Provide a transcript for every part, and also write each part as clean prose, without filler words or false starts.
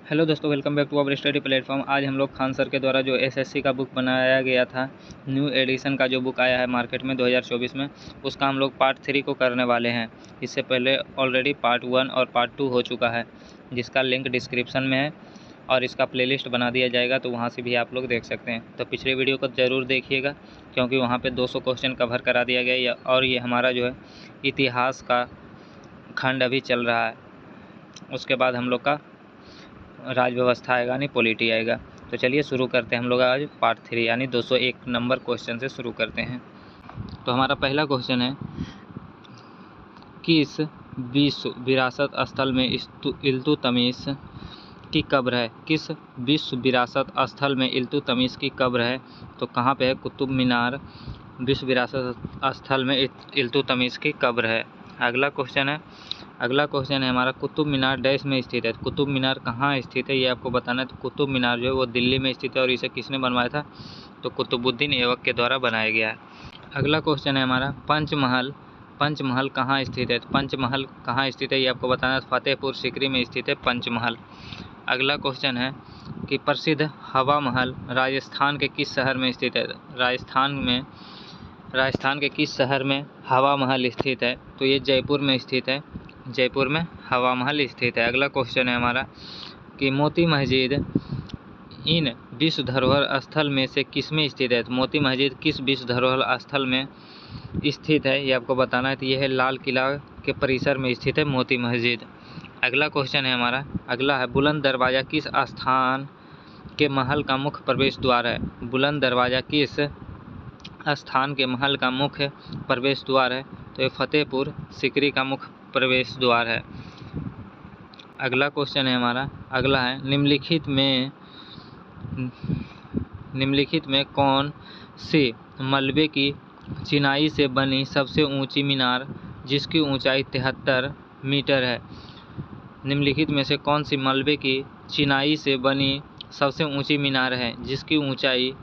Hello दोस्तों, welcome back to our study platform. आज हम लोग खान सर के द्वारा जो एसएससी का बुक बनाया गया था, न्यू एडिशन का जो बुक आया है मार्केट में 2024 में, उसका हम लोग पार्ट 3 को करने वाले हैं। इससे पहले ऑलरेडी पार्ट 1 और पार्ट 2 हो चुका है, जिसका लिंक डिस्क्रिप्शन में है और इसका प्लेलिस्ट बना दिया जाएगा, तो वहाँ से भी आप लोग देख सकते हैं। तो पिछले वीडियो को ज़रूर देखिएगा, क्योंकि वहाँ पर 200 क्वेश्चन कवर करा दिया गया और ये हमारा जो है इतिहास का खंड अभी चल रहा है। उसके बाद हम लोग का राज व्यवस्था आएगा, यानी पॉलिटी आएगा। तो चलिए शुरू करते हैं हम लोग आज पार्ट 3 यानी 201 नंबर क्वेश्चन से शुरू करते हैं। तो हमारा पहला क्वेश्चन है, किस विश्व विरासत स्थल में इल्तुतमिश की कब्र है? किस विश्व विरासत स्थल में इल्तुतमिश की कब्र है? तो कहाँ पे है? कुतुब मीनार विश्व विरासत स्थल में इल्तुतमिश की कब्र है। अगला क्वेश्चन है हमारा, कुतुब मीनार डैश में स्थित है? कुतुब मीनार कहाँ स्थित है ये आपको बताना है। तो कुतुब मीनार जो है वो दिल्ली में स्थित है और इसे किसने बनवाया था? तो कुतुबुद्दीन ऐबक के द्वारा बनाया गया है। अगला क्वेश्चन है हमारा, पंचमहल कहाँ स्थित है? पंचमहल कहाँ स्थित है ये आपको बताना है। फतेहपुर सीकरी में स्थित है पंचमहल। अगला क्वेश्चन है कि प्रसिद्ध हवा महल राजस्थान के किस शहर में स्थित है? राजस्थान के किस शहर में हवा महल स्थित है? तो ये जयपुर में स्थित है, जयपुर में हवा महल स्थित है। अगला क्वेश्चन है हमारा कि मोती मस्जिद इन विश्व धरोहर स्थल में से किस में स्थित है? तो मोती मस्जिद किस विश्व धरोहर स्थल में स्थित है ये आपको बताना है। तो यह है लाल किला के परिसर में स्थित है मोती मस्जिद। अगला क्वेश्चन है हमारा, अगला है, बुलंद दरवाज़ा किस स्थान के महल का मुख्य प्रवेश द्वार है? बुलंद दरवाज़ा किस स्थान के महल का मुख्य प्रवेश द्वार है? तो ये फतेहपुर सीकरी का मुख्य प्रवेश द्वार है। अगला क्वेश्चन है हमारा, अगला है, निम्नलिखित में कौन सी मलबे की चिनाई से बनी सबसे ऊंची मीनार जिसकी ऊंचाई 73 मीटर है? निम्नलिखित में से कौन सी मलबे की चिनाई से बनी सबसे ऊंची मीनार है जिसकी ऊंचाई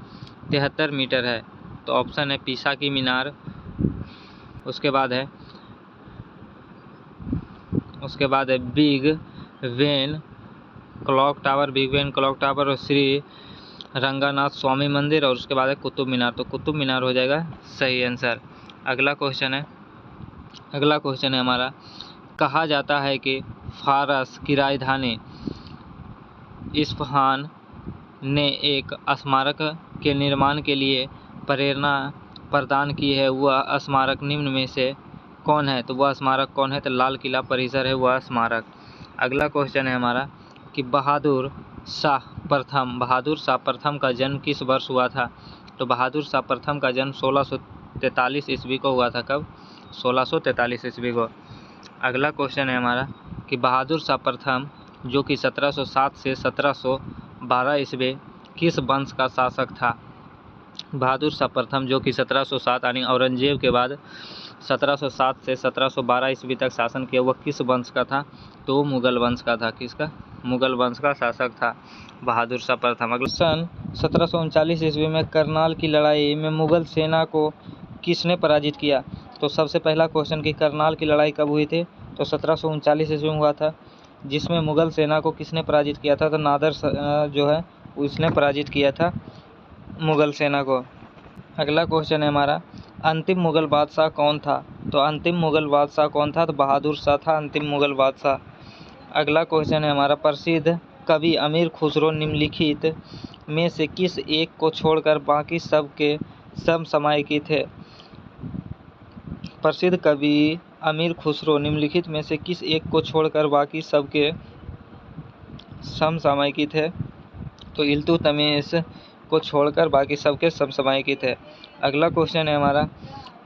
73 मीटर है? तो ऑप्शन है पीसा की मीनार, उसके बाद है बिग वेन क्लॉक टावर और श्री रंगनाथ स्वामी मंदिर, और उसके बाद है कुतुब मीनार। तो कुतुब मीनार हो जाएगा सही आंसर। अगला क्वेश्चन है हमारा, कहा जाता है कि फारस की राजधानी इस्फहान ने एक स्मारक के निर्माण के लिए प्रेरणा प्रदान की है, वह स्मारक निम्न में से कौन है? तो वह स्मारक कौन है? तो लाल किला परिसर है वह स्मारक। अगला क्वेश्चन है हमारा कि बहादुर शाह प्रथम का जन्म किस वर्ष हुआ था? तो बहादुर शाह प्रथम का जन्म 1643 ईस्वी को हुआ था। कब? 1643 ईस्वी को। अगला क्वेश्चन है हमारा कि बहादुर शाह प्रथम जो कि 1707 से 1712 ईस्वी किस वंश का शासक था? बहादुर शाह प्रथम जो कि 1707 यानी औरंगजेब के बाद 1707 से 1712 ईस्वी तक शासन किया, वह किस वंश का था? तो मुगल वंश का था। किसका? मुगल वंश का शासक था बहादुर शाह प्रथम। अगला सन 1739 ईस्वी में करनाल की लड़ाई में मुगल सेना को किसने पराजित किया? तो सबसे पहला क्वेश्चन कि करनाल की लड़ाई कब हुई थी? तो 1739 ईस्वी में हुआ था, जिसमें मुगल सेना को किसने पराजित किया था? तो नादर जो है उसने पराजित किया था मुगल सेना को। अगला क्वेश्चन है हमारा, अंतिम मुगल बादशाह कौन था? तो अंतिम मुगल बादशाह कौन था? तो बहादुर शाह था अंतिम मुगल बादशाह। अगला क्वेश्चन है हमारा, प्रसिद्ध कवि अमीर खुसरो निम्नलिखित में से किस एक को छोड़कर बाकी सब के समसामयिक थे? प्रसिद्ध कवि अमीर खुसरो निम्नलिखित में से किस एक को छोड़कर बाकी सब के समसामयिक थे? तो इल्तुतमिश को छोड़कर बाकी सबके समसामयिक थे। अगला क्वेश्चन है हमारा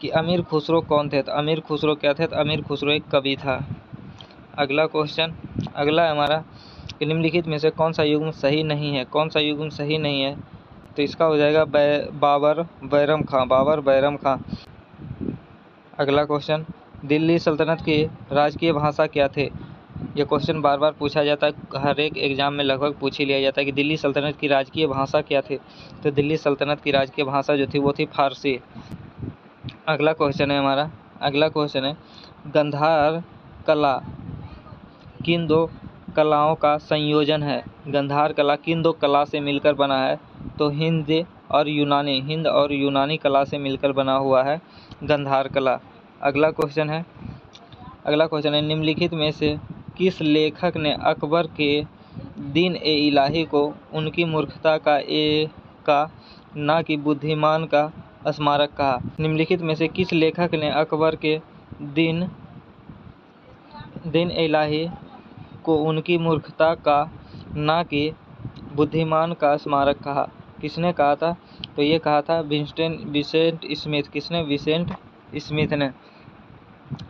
कि अमीर खुसरो कौन थे? तो अमीर खुसरो क्या थे? तो अमीर खुसरो एक कवि था। अगला है हमारा कि निम्नलिखित में से कौन सा युग्म सही नहीं है? कौन सा युग्म सही नहीं है? तो इसका हो जाएगा बाबर बैरम खां। अगला क्वेश्चन, दिल्ली सल्तनत की राजकीय भाषा क्या थे? ये क्वेश्चन बार बार पूछा जाता है, हर एक एग्जाम में लगभग पूछ ही लिया जाता है कि दिल्ली सल्तनत की राजकीय भाषा क्या थी? तो दिल्ली सल्तनत की राजकीय भाषा जो थी वो थी फारसी। अगला क्वेश्चन है गंधार कला किन दो कलाओं का संयोजन है? गंधार कला किन दो कला से मिलकर बना है? तो हिंद और यूनानी कला से मिलकर बना हुआ है गंधार कला। अगला क्वेश्चन है निम्नलिखित में से किस लेखक ने अकबर के दीन ए इलाही को उनकी मूर्खता का ना कि बुद्धिमान का स्मारक कहा? निम्नलिखित में से किस लेखक ने अकबर के दीन ए इलाही को उनकी मूर्खता का ना कि बुद्धिमान का स्मारक कहा? किसने कहा था? तो ये कहा था विसेंट स्मिथ। किसने? विसेंट स्मिथ ने।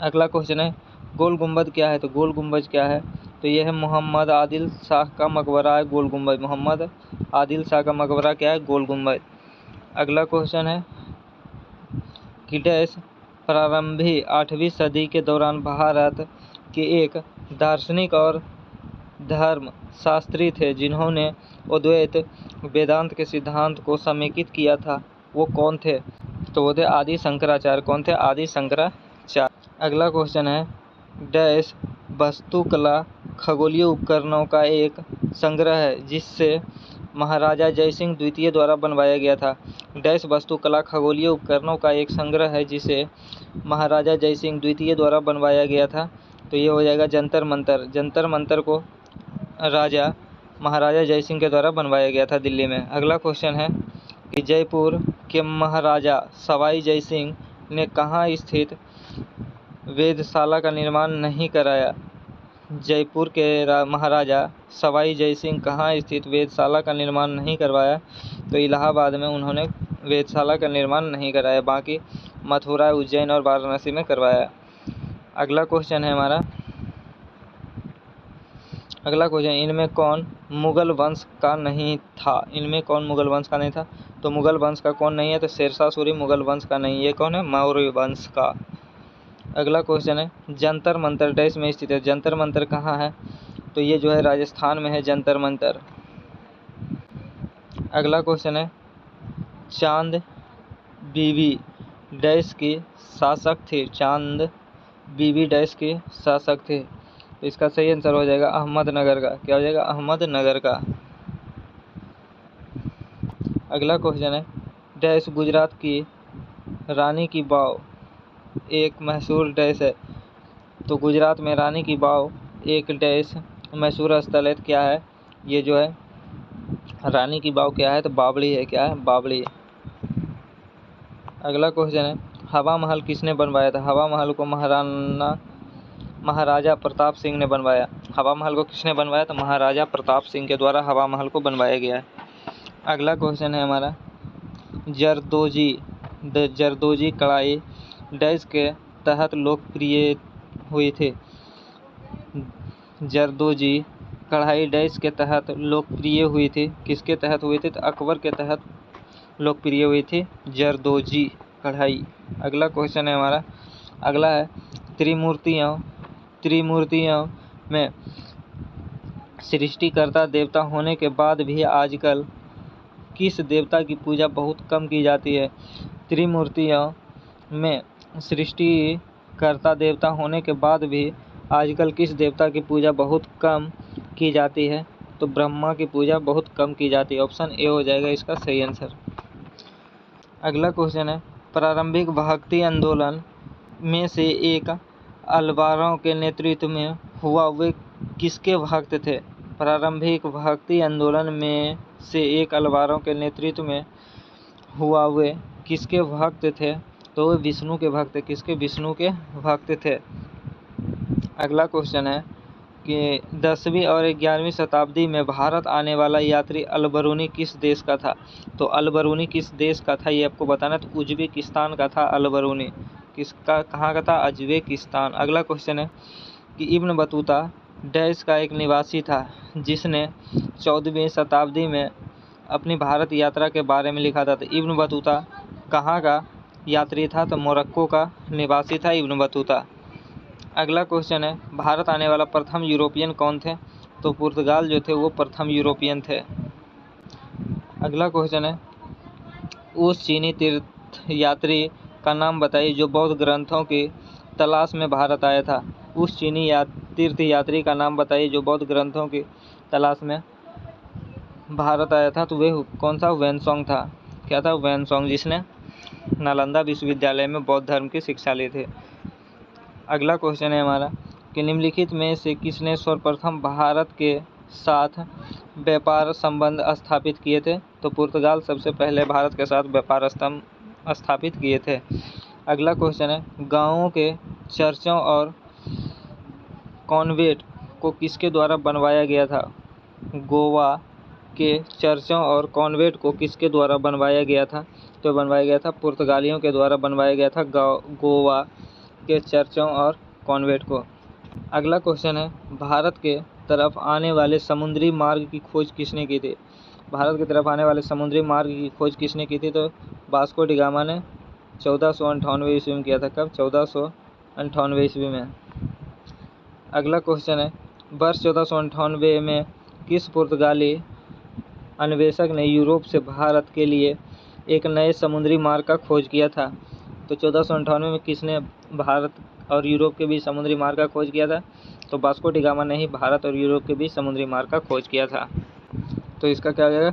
अगला क्वेश्चन है गोल गुंबद क्या है? तो गोल गुंबद क्या है? तो यह है मोहम्मद आदिल शाह का मकबरा है गोल गुंबद। मोहम्मद आदिल शाह का मकबरा क्या है? गोल गुंबद। अगला क्वेश्चन है कि डैश प्रारंभिक 8वीं सदी के दौरान भारत के एक दार्शनिक और धर्म शास्त्री थे जिन्होंने अद्वैत वेदांत के सिद्धांत को समेकित किया था। वो कौन थे? तो वो थे आदि शंकराचार्य। कौन थे? आदि शंकराचार्य। अगला क्वेश्चन है डैश वास्तुकला खगोलीय उपकरणों का एक संग्रह है जिससे महाराजा जयसिंह द्वितीय द्वारा बनवाया गया था। डैश वास्तुकला खगोलीय उपकरणों का एक संग्रह है जिसे महाराजा जयसिंह द्वितीय द्वारा बनवाया गया था। तो ये हो जाएगा जंतर मंतर। जंतर मंतर को महाराजा जयसिंह के द्वारा बनवाया गया था दिल्ली में। अगला क्वेश्चन है कि जयपुर के महाराजा सवाई जयसिंह ने कहाँ स्थित वेधशाला का निर्माण नहीं कराया? जयपुर के महाराजा सवाई जयसिंह कहाँ स्थित वेधशाला का निर्माण नहीं करवाया? तो इलाहाबाद में उन्होंने वेधशाला का निर्माण नहीं कराया, बाकी मथुरा, उज्जैन और वाराणसी में करवाया। अगला क्वेश्चन है हमारा इनमें कौन मुगल वंश का नहीं था? इनमें कौन मुगल वंश का नहीं था? तो मुगल वंश का कौन नहीं है? तो शेरशाह सूरी मुगल वंश का नहीं। ये कौन है? मौर्य वंश का। अगला क्वेश्चन है जंतर मंतर डैश में स्थित है? जंतर मंतर कहाँ है? तो ये जो है राजस्थान में है जंतर मंतर। अगला क्वेश्चन है चांद बीबी डैश की शासक थे? चांद बीबी डैश के शासक थे? तो इसका सही आंसर हो जाएगा अहमदनगर का। क्या हो जाएगा? अहमदनगर का। अगला क्वेश्चन है डैश गुजरात की रानी की वाव एक मशहूर डैश है? तो गुजरात में रानी की वाव एक डैश मशहूर स्थल है। क्या है? ये जो है रानी की वाव क्या है? तो बावड़ी है। क्या है? बावड़ी। अगला क्वेश्चन है हवा महल किसने बनवाया था? हवा महल को महाराजा प्रताप सिंह ने बनवाया। हवा महल को किसने बनवाया? तो महाराजा प्रताप सिंह के द्वारा हवा महल को बनवाया गया है। अगला क्वेश्चन है हमारा जरदोजी कढ़ाई डैश के तहत लोकप्रिय हुई थी? जरदोजी कढ़ाई डैश के तहत लोकप्रिय हुई थी? किसके तहत हुई थी? तो अकबर के तहत लोकप्रिय हुई थी जरदोजी कढ़ाई। अगला क्वेश्चन है हमारा अगला है त्रिमूर्तियों में सृष्टिकर्ता देवता होने के बाद भी आजकल किस देवता की पूजा बहुत कम की जाती है? त्रिमूर्तियों में सृष्टिकर्ता देवता होने के बाद भी आजकल किस देवता की पूजा बहुत कम की जाती है? तो ब्रह्मा की पूजा बहुत कम की जाती है। ऑप्शन ए हो जाएगा इसका सही आंसर। अगला क्वेश्चन है प्रारंभिक भक्ति आंदोलन में से एक अलवारों के नेतृत्व में हुआ वे किसके भक्त थे? प्रारंभिक भक्ति आंदोलन में से एक अलवारों के नेतृत्व में हुआ वे किसके भक्त थे? तो वे विष्णु के भक्त। किसके? विष्णु के भक्त थे। अगला क्वेश्चन है कि 10वीं और 11वीं शताब्दी में भारत आने वाला यात्री अलबरूनी किस देश का था? तो अलबरूनी किस देश का था ये आपको बताना। तो उज्बेकिस्तान का था अलबरूनी। किसका? कहाँ का था? उज्बेकिस्तान। अगला क्वेश्चन है कि इब्न बतूता डैश का एक निवासी था जिसने 14वीं शताब्दी में अपनी भारत यात्रा के बारे में लिखा था? तो इब्न बतूता कहाँ का यात्री था? तो मोरक्को का निवासी था इब्न बतूता। अगला क्वेश्चन है भारत आने वाला प्रथम यूरोपियन कौन थे? तो पुर्तगाल जो थे वो प्रथम यूरोपियन थे। अगला क्वेश्चन है उस चीनी तीर्थ यात्री का नाम बताइए जो बौद्ध ग्रंथों की तलाश में भारत आया था। उस चीनी तीर्थयात्री का नाम बताइए जो बौद्ध ग्रंथों की तलाश में भारत आया था, तो वह कौन था? वेनसोंग था। क्या था? वेनसोंग, जिसने नालंदा विश्वविद्यालय में बौद्ध धर्म की शिक्षा ली थी। अगला क्वेश्चन है हमारा कि निम्नलिखित में से किसने सर्वप्रथम भारत के साथ व्यापार संबंध स्थापित किए थे? तो पुर्तगाल सबसे पहले भारत के साथ व्यापार स्थापित किए थे। अगला क्वेश्चन है गांवों के चर्चों और कॉन्वेंट को किसके द्वारा बनवाया गया था? गोवा के चर्चों और कॉन्वेंट को किसके द्वारा बनवाया गया था? तो बनवाया गया था पुर्तगालियों के द्वारा बनवाया गया था गोवा के चर्चों और कॉन्वेंट को। अगला क्वेश्चन है भारत के तरफ आने वाले समुद्री मार्ग की खोज किसने की थी? भारत की तरफ आने वाले समुद्री मार्ग की खोज किसने की थी? तो वास्को डी गामा ने 1498 ईस्वी में किया था। कब? 1498 ईस्वी में। अगला क्वेश्चन है वर्ष 1498 में किस पुर्तगाली अन्वेषक ने यूरोप से भारत के लिए एक नए समुद्री मार्ग का खोज किया था? तो 1498 में किसने भारत और यूरोप के बीच समुद्री मार्ग का खोज किया था? तो वास्को डी गामा ने ही भारत और यूरोप के बीच समुद्री मार्ग का खोज किया था। तो इसका क्या हो जाएगा?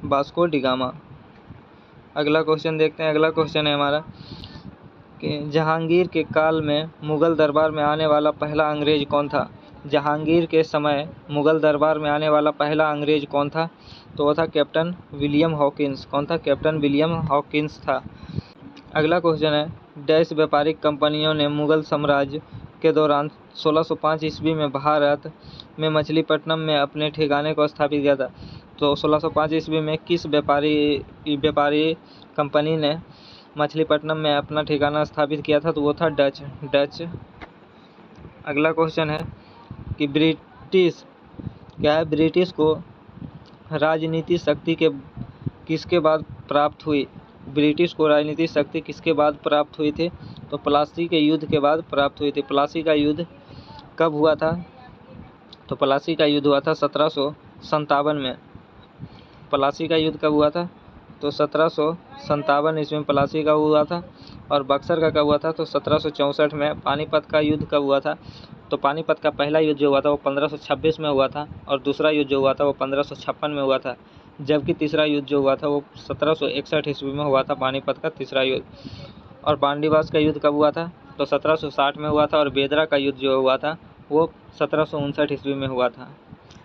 Vasco D gamma. अगला क्वेश्चन देखते हैं। अगला क्वेश्चन है हमारा कि जहांगीर के काल में मुगल दरबार में आने वाला पहला अंग्रेज कौन था? जहांगीर के समय मुगल दरबार में आने वाला पहला अंग्रेज कौन था? तो वह था कैप्टन विलियम हॉकिंस। कौन था? कैप्टन विलियम हॉकिंस था। अगला क्वेश्चन है डैश व्यापारिक कंपनियों ने मुगल साम्राज्य के दौरान 1605 ईस्वी में भारत में मछलीपट्टनम में अपने ठिकाने को स्थापित किया था? तो 1605 ईस्वी में किस व्यापारी कंपनी ने मछलीपट्टनम में अपना ठिकाना स्थापित किया था? तो वो था डच। अगला क्वेश्चन है कि ब्रिटिश को राजनीतिक शक्ति किसके बाद प्राप्त हुई? ब्रिटिश को राजनीतिक शक्ति किसके बाद प्राप्त हुई थी? तो प्लासी के युद्ध के बाद प्राप्त हुई थी। प्लासी का युद्ध कब हुआ था? तो प्लासी का युद्ध हुआ था 1757 में। प्लासी का युद्ध कब हुआ था? तो 1757 ईस्वी में प्लासी का हुआ था। और बक्सर का कब हुआ था? तो 1764 में। पानीपत का युद्ध कब हुआ था? तो पानीपत का पहला युद्ध जो हुआ था वो 1526 में हुआ था और दूसरा युद्ध जो हुआ था वो 1556 में हुआ था, जबकि तीसरा युद्ध जो हुआ था वो 1761 ईस्वी में हुआ था, पानीपत का तीसरा युद्ध। और बांडीवास का युद्ध कब हुआ था? तो 1760 में हुआ था और बेदरा का युद्ध जो हुआ था वो 1759 ईस्वी में हुआ था।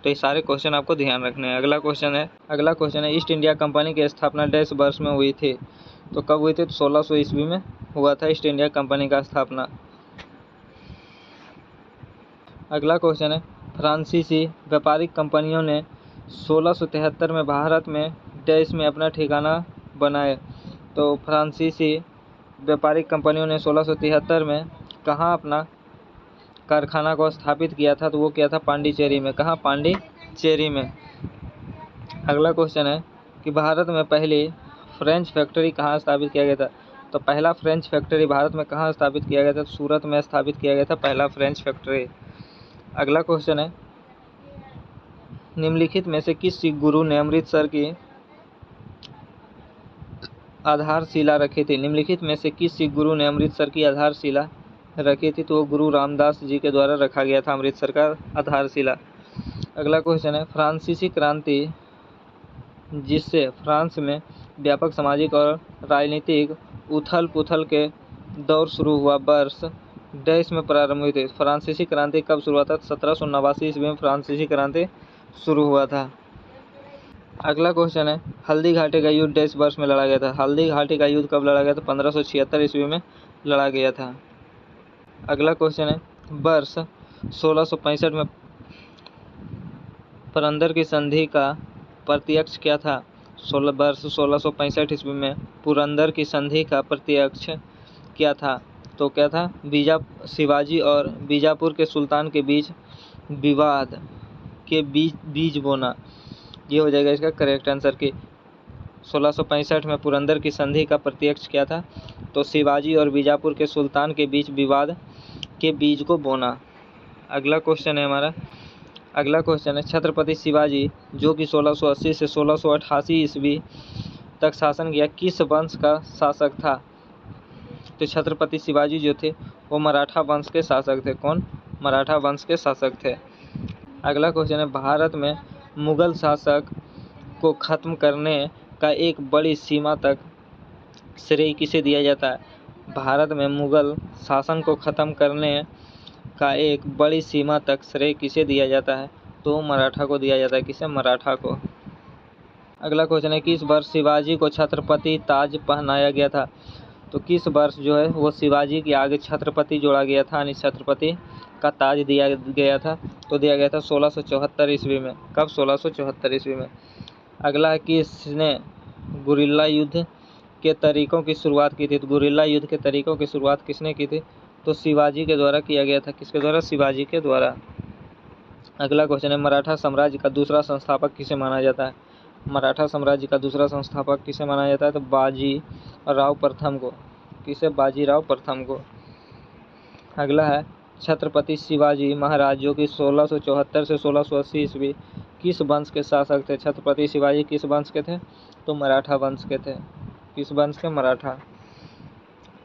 तो ये सारे क्वेश्चन आपको ध्यान रखने हैं। अगला क्वेश्चन है ईस्ट इंडिया कंपनी की स्थापना डैश वर्ष में हुई थी? तो कब हुई थी? तो 1600 ईस्वी में हुआ था ईस्ट इंडिया कंपनी का स्थापना। अगला क्वेश्चन है फ्रांसीसी व्यापारिक कंपनियों ने 1673 में भारत में डैश में अपना ठिकाना बनाए? तो फ्रांसीसी व्यापारिक कंपनियों ने 1673 में कहाँ अपना कारखाना को स्थापित किया था? तो वो किया था पांडिचेरी में। कहाँ? पांडिचेरी में। अगला क्वेश्चन है कि भारत में पहली फ्रेंच फैक्ट्री कहाँ स्थापित किया गया था? तो पहला फ्रेंच फैक्ट्री भारत में कहाँ स्थापित किया गया था? सूरत में स्थापित किया गया था पहला फ्रेंच फैक्ट्री। अगला क्वेश्चन है निम्नलिखित में से किस सिख गुरु ने अमृतसर की आधारशिला रखी थी? निम्नलिखित में से किस सिख गुरु ने अमृतसर की आधारशिला रखी थी? तो वो गुरु रामदास जी के द्वारा रखा गया था अमृतसर का आधारशिला। अगला क्वेश्चन है फ्रांसीसी क्रांति जिससे फ्रांस में व्यापक सामाजिक और राजनीतिक उथल पुथल के दौर शुरू हुआ वर्ष डैश में प्रारंभ हुई थी? फ्रांसीसी क्रांति कब शुरू हुआ था? 1789 ईस्वी में फ्रांसीसी क्रांति शुरू हुआ था। अगला क्वेश्चन है हल्दी घाटी का युद्ध डैश वर्ष में लड़ा गया था? हल्दी घाटी का युद्ध कब लड़ा गया था? 1576 ईस्वी में लड़ा गया था। अगला क्वेश्चन है वर्ष 1665 में पुरंदर की संधि का प्रत्यक्ष क्या था? वर्ष 1665 ईस्वी में पुरंदर की संधि का प्रत्यक्ष क्या था? तो क्या था? शिवाजी और बीजापुर के सुल्तान के बीच विवाद के बीज बोना। ये हो जाएगा इसका करेक्ट आंसर कि 1665 में पुरंदर की संधि का प्रत्यक्ष क्या था? तो शिवाजी और बीजापुर के सुल्तान के बीच विवाद के बीज को बोना। अगला क्वेश्चन है छत्रपति शिवाजी जो कि 1680 से 1688 ईस्वी तक शासन किया किस वंश का शासक था? तो छत्रपति शिवाजी जो थे वो मराठा वंश के शासक थे। कौन? मराठा वंश के शासक थे। अगला क्वेश्चन है, भारत में मुगल शासक को खत्म करने का एक बड़ी सीमा तक श्रेय किसे दिया जाता है? भारत में मुगल शासन को खत्म करने का एक बड़ी सीमा तक श्रेय किसे दिया जाता है? तो मराठा को दिया जाता है। किसे? मराठा को। अगला क्वेश्चन है, किस वर्ष शिवाजी को छत्रपति ताज पहनाया गया था? तो किस वर्ष जो है वो शिवाजी के आगे छत्रपति जोड़ा गया था, यानी छत्रपति का ताज दिया गया था? तो दिया गया था 1674 ईस्वी में। कब? 1674 ईस्वी में। अगला है, किसने गुरिल्ला युद्ध के तरीकों की शुरुआत की थी? तो गुरिल्ला युद्ध के तरीकों की शुरुआत किसने की थी? तो शिवाजी के द्वारा किया गया था। किसके द्वारा? शिवाजी के द्वारा। अगला क्वेश्चन है, मराठा साम्राज्य का दूसरा संस्थापक किसे माना जाता है? मराठा साम्राज्य का दूसरा संस्थापक किसे माना जाता है? तो बाजी राव प्रथम को। किसे? बाजीराव प्रथम को। अगला है, छत्रपति शिवाजी महाराज जो कि 1674 से 1680 ईस्वी किस वंश के शासक थे? छत्रपति शिवाजी किस वंश के थे? तो मराठा वंश के थे। किस वंश के? मराठा।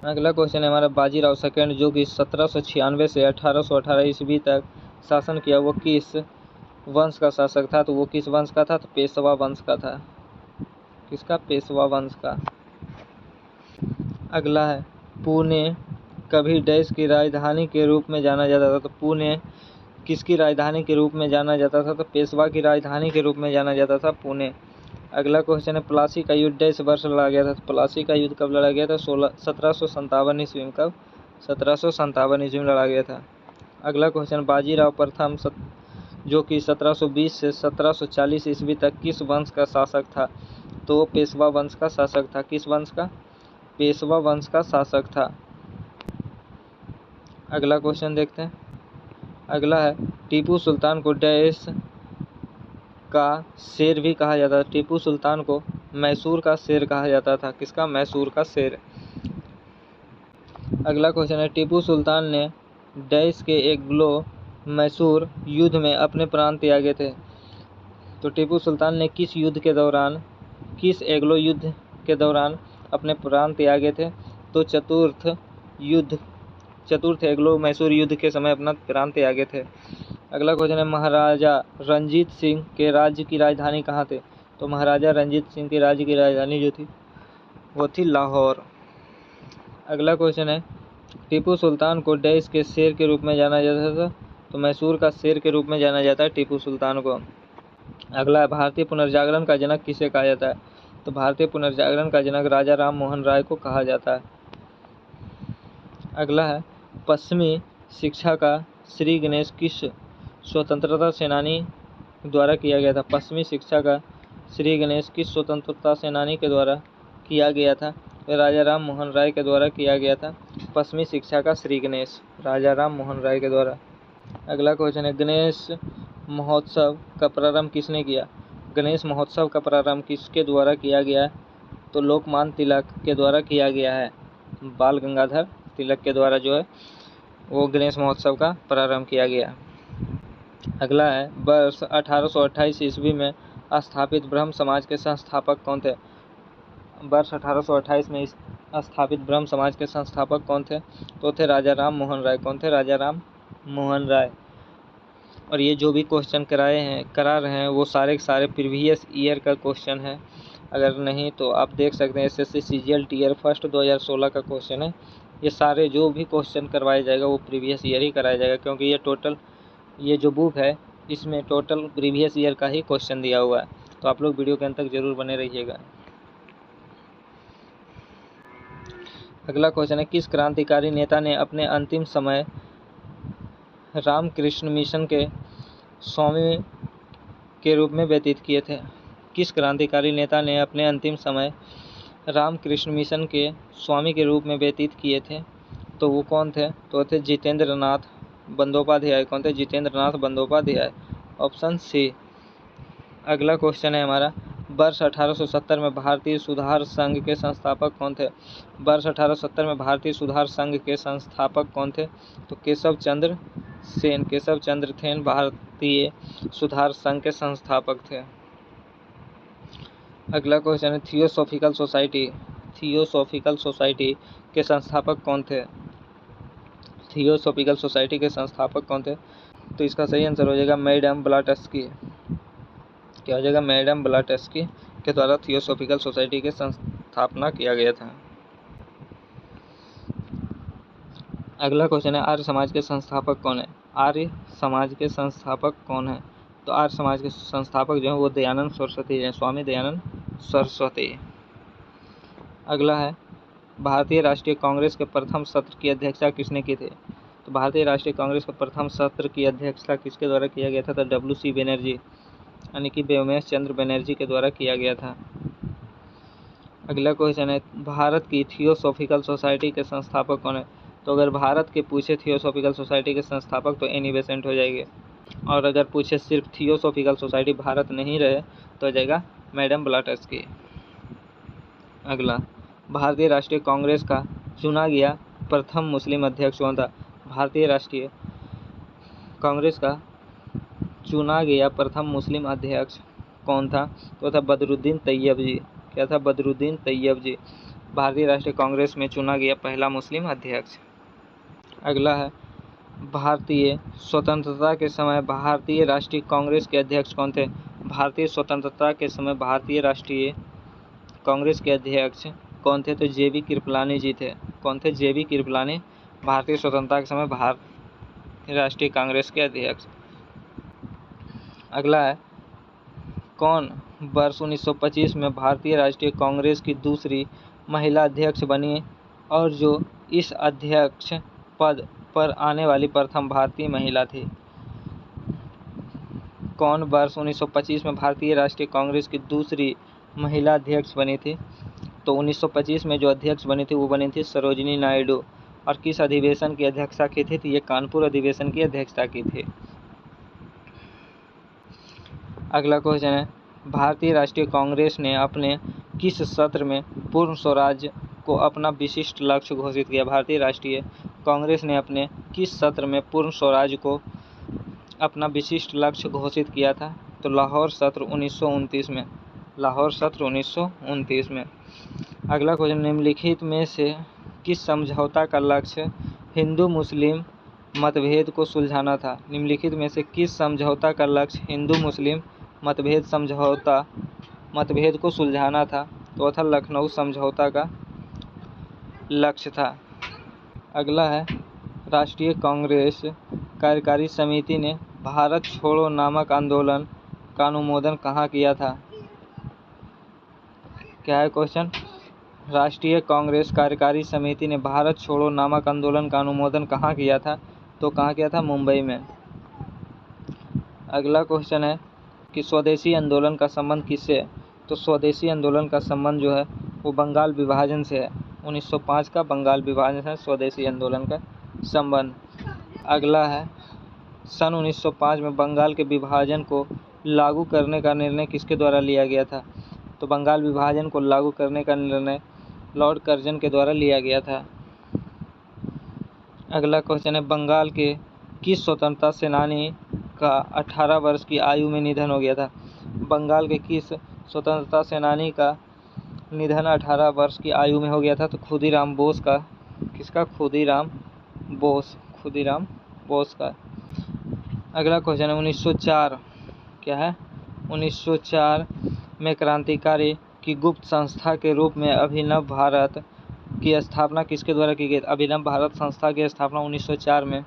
अगला क्वेश्चन है हमारा, बाजीराव सेकंड जो कि 1796 से 1818 ईस्वी तक शासन किया, वो किस वंश का शासक था? तो वो किस वंश का था? तो पेशवा वंश का था। किसका? पेशवा वंश का। अगला है, पुणे कभी डैश की राजधानी के रूप में जाना जाता था? तो पुणे किसकी राजधानी के रूप में जाना जाता था? तो पेशवा की राजधानी के रूप में जाना जाता था पुणे। अगला क्वेश्चन है, प्लासी का युद्ध डैश वर्ष लड़ा गया था? तो प्लासी का युद्ध कब लड़ा गया था? 1757 ईस्वी में। कब? 1757 ईस्वी में लड़ा गया था। अगला क्वेश्चन, बाजीराव प्रथम जो कि 1720 से 1740 ईस्वी तक किस वंश का शासक था? तो पेशवा वंश का शासक था। किस वंश का? पेशवा वंश का शासक था। अगला क्वेश्चन देखते हैं। अगला है, टीपू सुल्तान को डैश का शेर भी कहा जाता था? टीपू सुल्तान को मैसूर का शेर कहा जाता था। किसका? मैसूर का शेर। अगला क्वेश्चन है, टीपू सुल्तान ने डैश के एंग्लो मैसूर युद्ध में अपने प्राण त्यागे थे? तो टीपू सुल्तान ने किस युद्ध के दौरान, किस एंग्लो युद्ध के दौरान अपने प्राण त्यागे थे? तो चतुर्थ एंग्लो मैसूर युद्ध के समय अपना प्राण त्यागे थे। अगला क्वेश्चन है, महाराजा रंजीत सिंह के राज्य की राजधानी कहाँ थे? तो महाराजा रंजीत सिंह के राज्य की राजधानी जो थी वो थी लाहौर। अगला क्वेश्चन है, टीपू सुल्तान को डैश के शेर के रूप में जाना जाता था? तो मैसूर का शेर के रूप में जाना जाता है टीपू सुल्तान को। अगला है, भारतीय पुनर्जागरण का जनक किसे कहा जाता है? तो भारतीय पुनर्जागरण का जनक राजा राम मोहन राय को कहा जाता है। अगला है, पश्चिमी शिक्षा का श्री गणेश किस स्वतंत्रता सेनानी द्वारा किया गया था? पश्चिमी शिक्षा का श्री गणेश किस स्वतंत्रता सेनानी के द्वारा किया गया था? तो राजा राम मोहन राय के द्वारा किया गया था पश्चिमी शिक्षा का श्री गणेश, राजा राम मोहन राय के द्वारा। अगला क्वेश्चन है, गणेश महोत्सव का प्रारंभ किसने किया? गणेश महोत्सव का प्रारंभ किसके द्वारा किया गया है? तो लोकमान्य तिलक के द्वारा किया गया है। बाल गंगाधर तिलक के द्वारा जो है वो गणेश महोत्सव का प्रारंभ किया गया। अगला है, वर्ष 1828 ईस्वी में स्थापित ब्रह्म समाज के संस्थापक कौन थे? वर्ष 1828 में स्थापित ब्रह्म समाज के संस्थापक कौन थे? तो थे राजा राम मोहन राय। कौन थे? राजा राम मोहन राय। और ये जो भी क्वेश्चन करा रहे हैं वो सारे के सारे प्रीवियस ईयर का क्वेश्चन है। अगर नहीं तो आप देख सकते हैं एसएससी सीजीएल टीयर फर्स्ट 2016 का क्वेश्चन है। ये सारे जो भी क्वेश्चन करवाया जाएगा वो प्रीवियस ईयर ही कराया जाएगा, क्योंकि ये जो बुक है इसमें टोटल प्रीवियस ईयर का ही क्वेश्चन दिया हुआ है। तो आप लोग वीडियो के अंत तक जरूर बने रहिएगा। अगला क्वेश्चन है, किस क्रांतिकारी नेता ने अपने अंतिम समय रामकृष्ण मिशन के स्वामी के रूप में व्यतीत किए थे? किस क्रांतिकारी नेता ने अपने अंतिम समय रामकृष्ण मिशन के स्वामी के रूप में व्यतीत किए थे? तो वो कौन थे? तो थे जितेंद्र नाथ बंदोपाध्याय। कौन थे? जितेंद्र नाथ बंदोपाध्याय। Option C. अगला क्वेश्चन है हमारा, वर्ष 1870 में भारतीय सुधार संघ के संस्थापक कौन थे? वर्ष 1870 में भारतीय सुधार संघ के संस्थापक कौन थे? तो केशव चंद्र सेन भारतीय सुधार संघ के संस्थापक थे। अगला क्वेश्चन है, थियोसॉफिकल सोसाइटी के संस्थापक कौन थे? थियोसॉफिकल सोसाइटी के संस्थापक कौन थे? तो इसका सही आंसर हो जाएगा मैडम ब्लाटस्की। क्या हो जाएगा? मैडम ब्लाटस्की के द्वारा थियोसॉफिकल सोसाइटी की स्थापना किया गया था। अगला क्वेश्चन है, आर्य समाज के संस्थापक कौन है? आर्य समाज के संस्थापक कौन है? तो आर्य समाज के संस्थापक जो है वो दयानंद सरस्वती हैं, स्वामी दयानंद सरस्वती। अगला है, भारतीय राष्ट्रीय कांग्रेस के प्रथम सत्र की अध्यक्षता किसने की थी? तो भारतीय राष्ट्रीय कांग्रेस के प्रथम सत्र की अध्यक्षता किसके द्वारा किया गया था? तो WC बनर्जी यानी कि व्योमेश चंद्र बनर्जी के द्वारा किया गया था। अगला क्वेश्चन है, भारत की थियोसॉफिकल सोसाइटी के संस्थापक कौन है? तो अगर भारत के पूछे थियोसॉफिकल सोसाइटी के संस्थापक तो एनी बेसेंट हो जाएंगे, और अगर पूछे सिर्फ थियोसॉफिकल सोसाइटी भारत नहीं रहे तो हो जाएगा मैडम ब्लाटस्की। अगला, भारतीय राष्ट्रीय कांग्रेस का चुना गया प्रथम मुस्लिम अध्यक्ष कौन था? भारतीय राष्ट्रीय कांग्रेस का चुना गया प्रथम मुस्लिम अध्यक्ष कौन था? तो था बदरुद्दीन तैयब जी। क्या था? बदरुद्दीन तैयब जी भारतीय राष्ट्रीय कांग्रेस में चुना गया पहला मुस्लिम अध्यक्ष। अगला है, भारतीय स्वतंत्रता के समय भारतीय राष्ट्रीय कांग्रेस के अध्यक्ष कौन थे? भारतीय स्वतंत्रता के समय भारतीय राष्ट्रीय कांग्रेस के अध्यक्ष कौन थे? तो JB कृपलानी जी थे। कौन थे? JB कृपलानी भारतीय स्वतंत्रता के समय भारतीय राष्ट्रीय कांग्रेस के अध्यक्ष। अगला है, कौन वर्ष 1925 में भारतीय राष्ट्रीय कांग्रेस की दूसरी महिला अध्यक्ष बनी और जो इस अध्यक्ष पद पर आने वाली प्रथम भारतीय महिला थी? कौन वर्ष 1925 में भारतीय राष्ट्रीय कांग्रेस की दूसरी महिला अध्यक्ष बनी थी? तो 1925 में जो अध्यक्ष बनी थी वो बनी थी सरोजिनी नायडू। और किस अधिवेशन की अध्यक्षता की थी? तो ये कानपुर अधिवेशन की अध्यक्षता की थी। अगला क्वेश्चन है, भारतीय राष्ट्रीय कांग्रेस ने अपने किस सत्र में पूर्ण स्वराज को अपना विशिष्ट लक्ष्य घोषित किया? भारतीय राष्ट्रीय कांग्रेस ने अपने किस सत्र में पूर्ण स्वराज को अपना विशिष्ट लक्ष्य घोषित किया था? तो लाहौर सत्र 1929 में। लाहौर सत्र 1929 में। अगला क्वेश्चन, निम्नलिखित में से किस समझौता का लक्ष्य हिंदू मुस्लिम मतभेद को सुलझाना था? निम्नलिखित में से किस समझौता का लक्ष्य हिंदू मुस्लिम मतभेद को सुलझाना था? तो था लखनऊ समझौता का लक्ष्य था। अगला है, राष्ट्रीय कांग्रेस कार्यकारी समिति ने भारत छोड़ो नामक आंदोलन का अनुमोदन कहाँ किया था? क्या है क्वेश्चन? राष्ट्रीय कांग्रेस कार्यकारी समिति ने भारत छोड़ो नामक आंदोलन का अनुमोदन कहाँ किया था? तो कहाँ किया था? मुंबई में। अगला क्वेश्चन है कि स्वदेशी आंदोलन का संबंध किससे है? तो स्वदेशी आंदोलन का संबंध जो है वो बंगाल विभाजन से है। 1905 का बंगाल विभाजन है स्वदेशी आंदोलन का संबंध। अगला है, सन 1905 में बंगाल के विभाजन को लागू करने का निर्णय किसके द्वारा लिया गया था? तो बंगाल विभाजन को लागू करने का निर्णय लॉर्ड कर्जन के द्वारा लिया गया था। अगला क्वेश्चन है, बंगाल के किस स्वतंत्रता सेनानी का 18 वर्ष की आयु में निधन हो गया था? बंगाल के किस स्वतंत्रता सेनानी का निधन 18 वर्ष की आयु में हो गया था? तो खुदीराम बोस का। किसका? खुदीराम बोस का। अगला क्वेश्चन है, 1904 क्या है? 1904 में क्रांतिकारी की गुप्त संस्था के रूप में अभिनव भारत की स्थापना किसके द्वारा की गई? अभिनव भारत संस्था की स्थापना 1904 में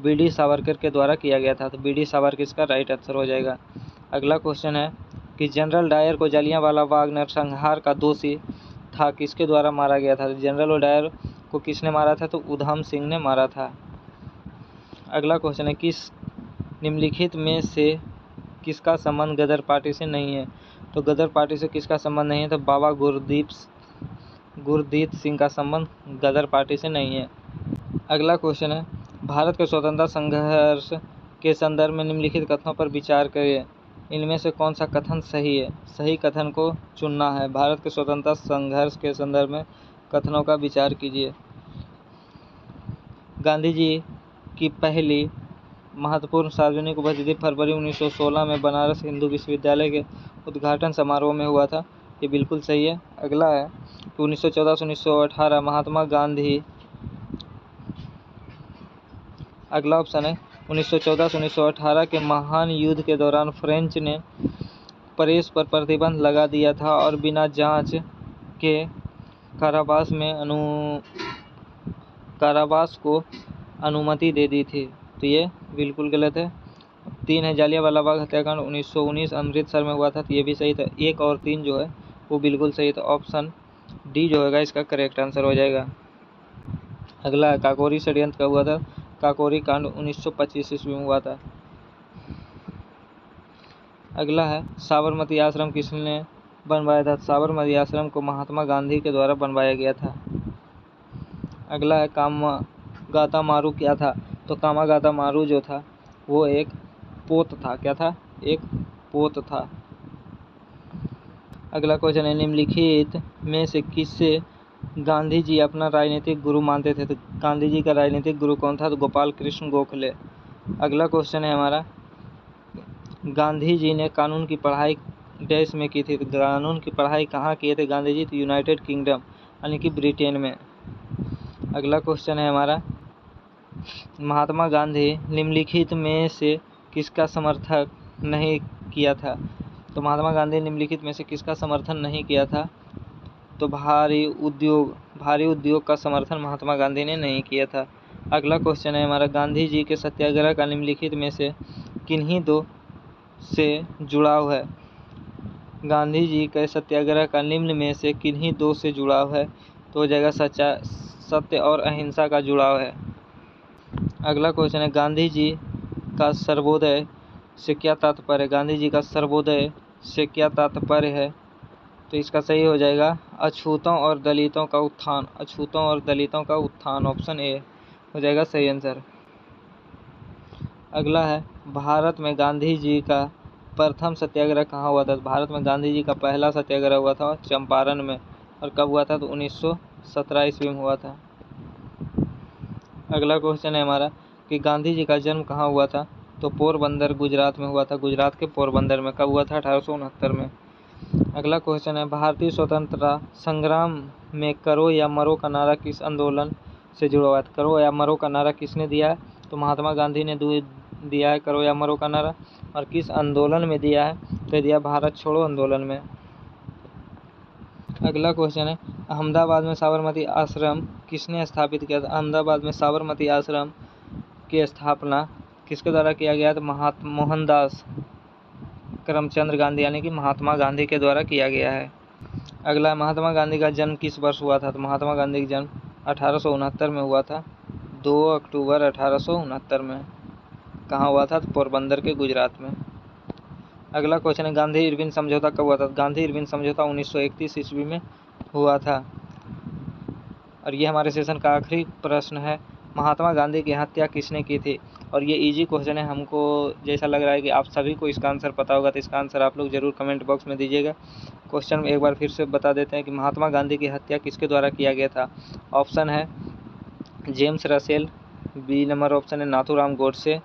BD सावरकर के द्वारा किया गया था। तो BD सावरकर इसका राइट आंसर हो जाएगा। अगला क्वेश्चन है कि जनरल डायर को जलियांवाला बाग नरसंहार का दोषी था किसके द्वारा मारा गया था? जनरल डायर को किसने मारा था? तो उधम सिंह ने मारा था। अगला क्वेश्चन है, किस निम्नलिखित में से किसका संबंध गदर पार्टी से नहीं है? तो गदर पार्टी से किसका संबंध नहीं है? तो बाबा गुरदीप सिंह का संबंध गदर पार्टी से नहीं है। अगला क्वेश्चन है, भारत के स्वतंत्रता संघर्ष के संदर्भ में निम्नलिखित कथनों पर विचार करिए। इनमें से कौन सा कथन सही है? सही कथन को चुनना है। भारत के स्वतंत्रता संघर्ष के संदर्भ में कथनों का विचार कीजिए। गांधी जी की पहली महत्वपूर्ण सार्वजनिक उपस्थिति फरवरी 1916 में बनारस हिंदू विश्वविद्यालय के उद्घाटन समारोह में हुआ था। ये बिल्कुल सही है। अगला है कि 1914 से 1918 महात्मा गांधी अगला ऑप्शन है 1914 से 1918 के महान युद्ध के दौरान फ्रेंच ने प्रेस पर प्रतिबंध लगा दिया था और बिना जांच के कारावास को अनुमति दे दी थी। तो ये बिल्कुल गलत है। 3 है जालियांवाला बाग हत्याकांड 1919 अमृतसर में हुआ था, तो ये भी सही था। 1 और 3 जो है वो बिल्कुल सही था। ऑप्शन डी जो होगा इसका करेक्ट आंसर हो जाएगा। अगला है काकोरी षड्यंत्र कब हुआ था? काकोरी कांड 1925 ईस्वी में हुआ था। अगला है साबरमती आश्रम किसने बनवाया था? साबरमती आश्रम को महात्मा गांधी के द्वारा बनवाया गया था। अगला है कामागाता मारू क्या था? तो कामागाता मारू जो था वो एक पोत था। क्या था? एक पोत था। अगला क्वेश्चन है निम्नलिखित में से किससे गांधी जी अपना राजनीतिक गुरु मानते थे? तो गांधी जी का राजनीतिक गुरु कौन था? तो गोपाल कृष्ण गोखले। अगला क्वेश्चन है हमारा गांधी जी ने कानून की पढ़ाई देश में की थी। तो कानून की पढ़ाई कहाँ किए थे गांधी जी? तो यूनाइटेड किंगडम यानी कि ब्रिटेन में। अगला क्वेश्चन है हमारा महात्मा गांधी निम्नलिखित में से किसका समर्थन नहीं किया था? तो महात्मा गांधी निम्नलिखित में से किसका समर्थन नहीं किया था? तो भारी उद्योग का समर्थन महात्मा गांधी ने नहीं किया था। अगला क्वेश्चन है हमारा गांधी जी के सत्याग्रह का निम्नलिखित में से किन्हीं दो से जुड़ाव है? गांधी जी के सत्याग्रह का निम्न में से किन्हीं दो से जुड़ाव है? तो हो जाएगा सत्य और अहिंसा का जुड़ाव है। अगला क्वेश्चन है गांधी जी का सर्वोदय से क्या तात्पर्य है? गांधी जी का सर्वोदय से क्या तात्पर्य है? तो इसका सही हो जाएगा अछूतों और दलितों का उत्थान। अछूतों और दलितों का उत्थान। ऑप्शन ए हो जाएगा सही आंसर। अगला है भारत में गांधी जी का प्रथम सत्याग्रह कहाँ हुआ था? भारत में गांधी जी का पहला सत्याग्रह हुआ था चंपारण में। और कब हुआ था? तो 1917 ईस्वी में हुआ था। अगला क्वेश्चन है हमारा कि गांधी जी का जन्म कहाँ हुआ था? तो पोरबंदर गुजरात में हुआ था। गुजरात के पोरबंदर में। कब हुआ था? 1869 में। अगला क्वेश्चन है भारतीय स्वतंत्रता संग्राम में करो या मरो का नारा किस आंदोलन से जुड़ा हुआ है? करो या मरो का नारा किसने दिया है? तो महात्मा गांधी ने दिया है करो या मरो का नारा। और किस आंदोलन में दिया है? तो दिया भारत छोड़ो आंदोलन में। अगला क्वेश्चन है अहमदाबाद में साबरमती आश्रम किसने स्थापित किया था? अहमदाबाद में साबरमती आश्रम की स्थापना किसके द्वारा किया गया? तो मोहनदास करमचंद गांधी यानी कि महात्मा गांधी के द्वारा किया गया है। अगला महात्मा गांधी का जन्म किस वर्ष हुआ था? तो महात्मा गांधी का जन्म 1869 में हुआ था। 2 अक्टूबर 1869 में। कहाँ हुआ था? तो पोरबंदर के गुजरात में। अगला क्वेश्चन है गांधी इरविन समझौता कब हुआ था? गांधी इरविन समझौता 1931 ईस्वी में हुआ था। और ये हमारे सेशन का आखिरी प्रश्न है महात्मा गांधी की हत्या किसने की थी? और ये इजी क्वेश्चन है। हमको जैसा लग रहा है कि आप सभी को इसका आंसर पता होगा, तो इसका आंसर आप लोग जरूर कमेंट बॉक्स में दीजिएगा। क्वेश्चन एक बार फिर से बता देते हैं कि महात्मा गांधी की हत्या किसके द्वारा किया गया था? ऑप्शन है James Russell, B number option है Nathuram Godse,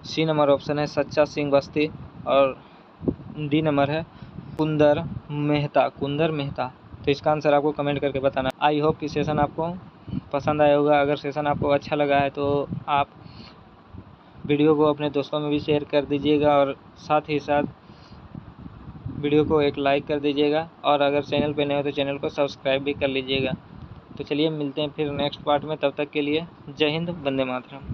C number option है सच्चा सिंह बस्ती और डी नंबर है कुंदर मेहता। तो इसका आंसर आपको कमेंट करके बताना। आई होप कि सेशन आपको पसंद आया होगा। अगर सेशन आपको अच्छा लगा है तो आप वीडियो को अपने दोस्तों में भी शेयर कर दीजिएगा और साथ ही साथ वीडियो को एक लाइक कर दीजिएगा। और अगर चैनल पे नए हो तो चैनल को सब्सक्राइब भी कर लीजिएगा। तो चलिए मिलते हैं फिर नेक्स्ट पार्ट में। तब तक के लिए जय हिंद, वंदे मातरम।